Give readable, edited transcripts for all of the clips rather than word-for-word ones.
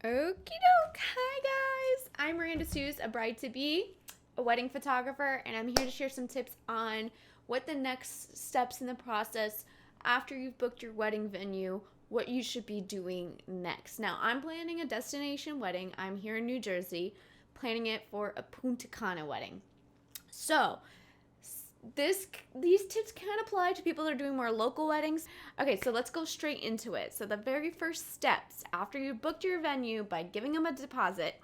Okie doke. Hi guys, I'm Miranda Suess, a bride-to-be, a wedding photographer, and I'm here to share some tips on what the next steps in the process after you've booked your wedding venue, what you should be doing next. Now, I'm planning a destination wedding. I'm here in New Jersey, planning it for a Punta Cana wedding. So, these tips can apply to people that are doing more local weddings. Okay, so let's go straight into it. So the very first steps after you booked your venue by giving them a deposit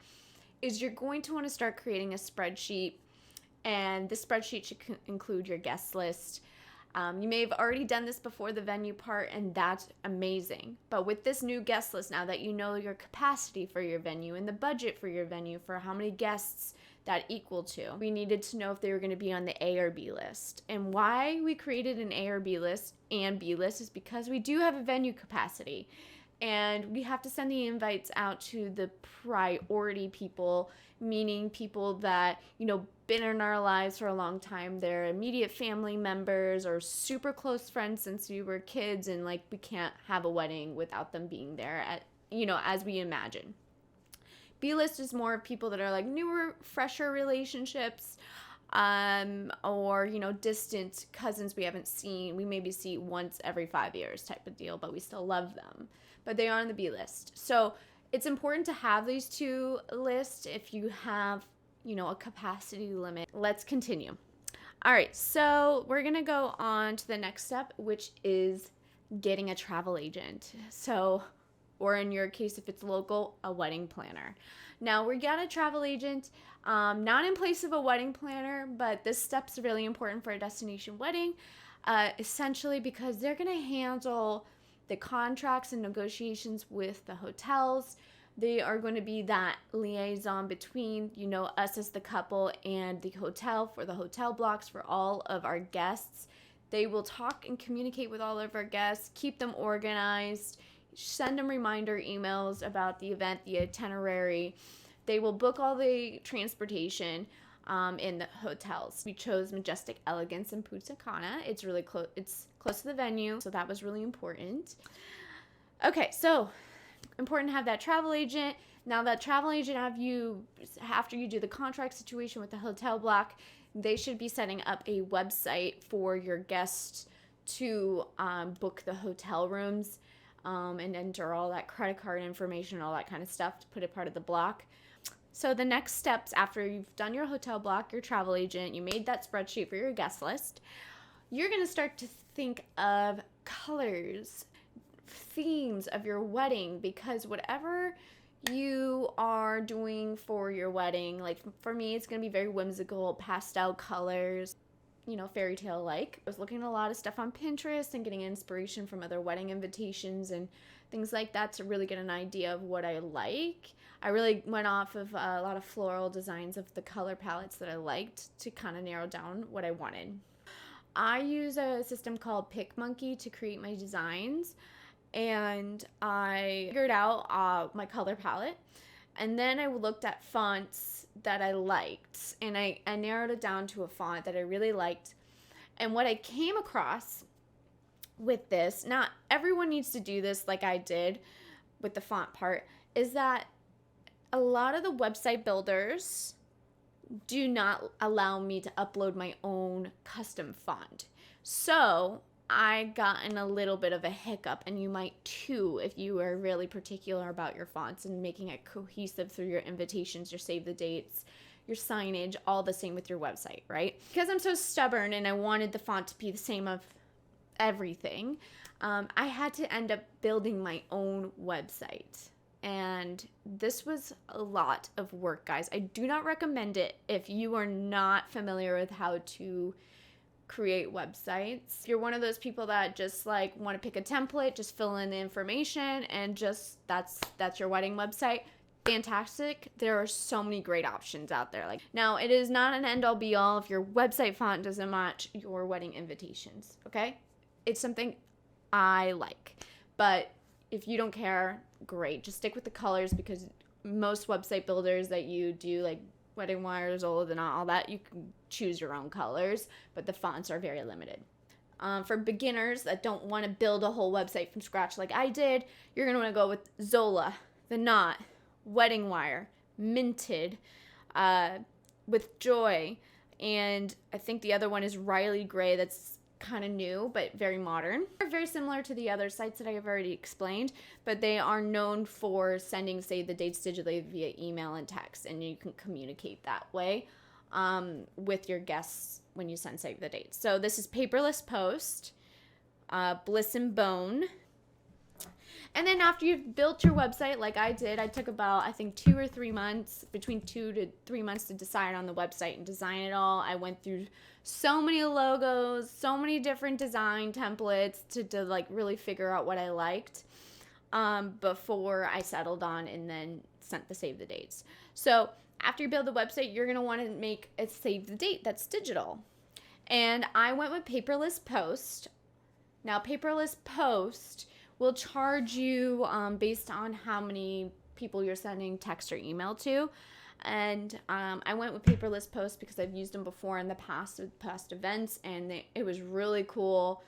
is you're going to want to start creating a spreadsheet, and this spreadsheet should include your guest list. You may have already done this before the venue part, and that's amazing. But with this new guest list, now that you know your capacity for your venue and the budget for your venue for how many guests that equal to, we needed to know if they were going to be on the A or B list. And why we created an A or B list and B list is because we do have a venue capacity. And we have to send the invites out to the priority people, meaning people that, been in our lives for a long time. They're immediate family members or super close friends since we were kids, and we can't have a wedding without them being there as we imagine. B list is more people that are newer, fresher relationships, or distant cousins we haven't seen. We maybe see once every 5 years type of deal, but we still love them. But they are on the B list. So it's important to have these two lists if you have, a capacity limit. Let's continue. All right, so we're gonna go on to the next step, which is getting a travel agent. So, or in your case, if it's local, a wedding planner. Now, we got a travel agent, not in place of a wedding planner, but this step's really important for a destination wedding, essentially because they're going to handle the contracts and negotiations with the hotels. They are going to be that liaison between, us as the couple and the hotel for the hotel blocks for all of our guests. They will talk and communicate with all of our guests, keep them organized, send them reminder emails about the event, the itinerary. They will book all the transportation in the hotels. We chose Majestic Elegance in Punta Cana. It's really close. It's close to the venue, so that was really important. Okay, so important to have that travel agent. Now that travel agent, after you do the contract situation with the hotel block, they should be setting up a website for your guests to book the hotel rooms. And enter all that credit card information, all that kind of stuff to put it part of the block. So the next steps after you've done your hotel block, your travel agent, you made that spreadsheet for your guest list, you're going to start to think of colors, themes of your wedding, because whatever you are doing for your wedding, for me, it's going to be very whimsical, pastel colors, fairy tale like. I was looking at a lot of stuff on Pinterest and getting inspiration from other wedding invitations and things like that to really get an idea of what I like. I really went off of a lot of floral designs of the color palettes that I liked to kind of narrow down what I wanted. I use a system called PicMonkey to create my designs, and I figured out my color palette. And then I looked at fonts that I liked, and I narrowed it down to a font that I really liked. And what I came across with this, not everyone needs to do this like I did with the font part, is that a lot of the website builders do not allow me to upload my own custom font. So I got in a little bit of a hiccup, and you might too if you are really particular about your fonts and making it cohesive through your invitations, your save the dates, your signage, all the same with your website, right? Because I'm so stubborn and I wanted the font to be the same of everything, I had to end up building my own website. And this was a lot of work, guys. I do not recommend it if you are not familiar with how to create websites. If you're one of those people that just want to pick a template, just fill in the information, and just that's your wedding website, fantastic. There are so many great options out there. Now, it is not an end all be all if your website font doesn't match your wedding invitations, okay? It's something I like. But if you don't care, great. Just stick with the colors, because most website builders that you do, Wedding Wire, Zola, all that, you can choose your own colors, but the fonts are very limited. For beginners that don't want to build a whole website from scratch like I did, you're going to want to go with Zola, the Knot, Wedding Wire, Minted, with Joy, and I think the other one is Riley Gray. That's kind of new but very modern. They're very similar to the other sites that I have already explained, but they are known for sending save the dates digitally via email and text, and you can communicate that way with your guests when you send save the dates. So this is Paperless Post, Bliss and Bone. And then after you've built your website, like I did, I took about, I think, 2 or 3 months, between 2 to 3 months to decide on the website and design it all. I went through so many logos, so many different design templates to like really figure out what I liked before I settled on and then sent the save the dates. So after you build the website, you're going to want to make a save the date that's digital. And I went with Paperless Post. Now, Paperless Post will charge you based on how many people you're sending text or email to. And I went with Paperless Post because I've used them before in the past events, and it was really cool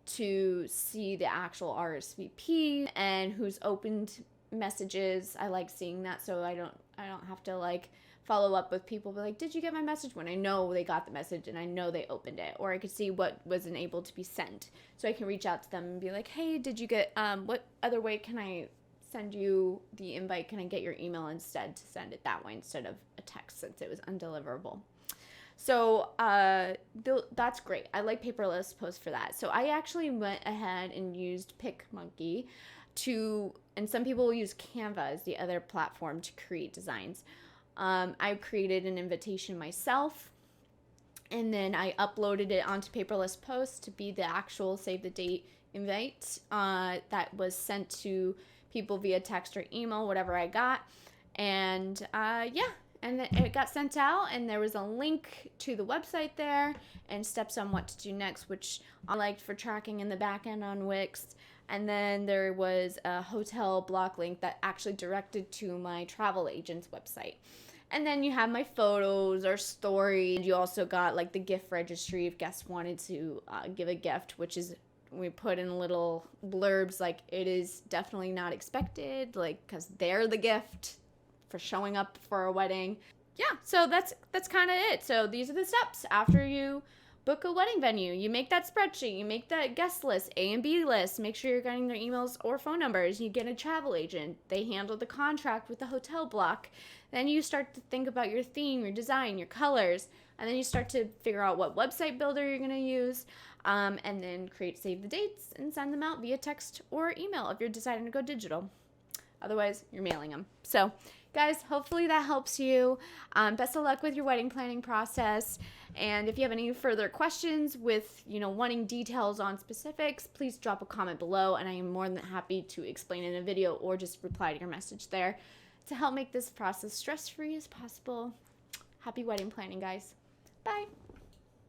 to see the actual RSVP and who's opened messages. I like seeing that, so I don't have to like follow up with people, be like, did you get my message, when I know they got the message and I know they opened it, or I could see what wasn't able to be sent, so I can reach out to them and be like, hey, did you get what other way can I send you the invite? Can I get your email instead to send it that way instead of a text, since it was undeliverable? So that's great. I like Paperless Post for that. So I actually went ahead and used PicMonkey and some people will use Canva as the other platform to create designs. I created an invitation myself, and then I uploaded it onto Paperless Post to be the actual save the date invite that was sent to people via text or email, whatever I got. And and then it got sent out, and there was a link to the website there and steps on what to do next, which I liked for tracking in the back end on Wix. And then there was a hotel block link that actually directed to my travel agent's website. And then you have my photos or story. You also got like the gift registry if guests wanted to give a gift, which is, we put in little blurbs like, it is definitely not expected, like, because they're the gift for showing up for a wedding. Yeah, so that's kind of it. So these are the steps after you book a wedding venue. You make that spreadsheet, you make that guest list, A and B list, make sure you're getting their emails or phone numbers. You get a travel agent, they handle the contract with the hotel block. Then you start to think about your theme, your design, your colors, and then you start to figure out what website builder you're going to use, and then save the dates and send them out via text or email if you're deciding to go digital. Otherwise, you're mailing them. So guys, hopefully that helps you. Best of luck with your wedding planning process. And if you have any further questions with, wanting details on specifics, please drop a comment below, and I am more than happy to explain in a video or just reply to your message there to help make this process stress-free as possible. Happy wedding planning, guys. Bye.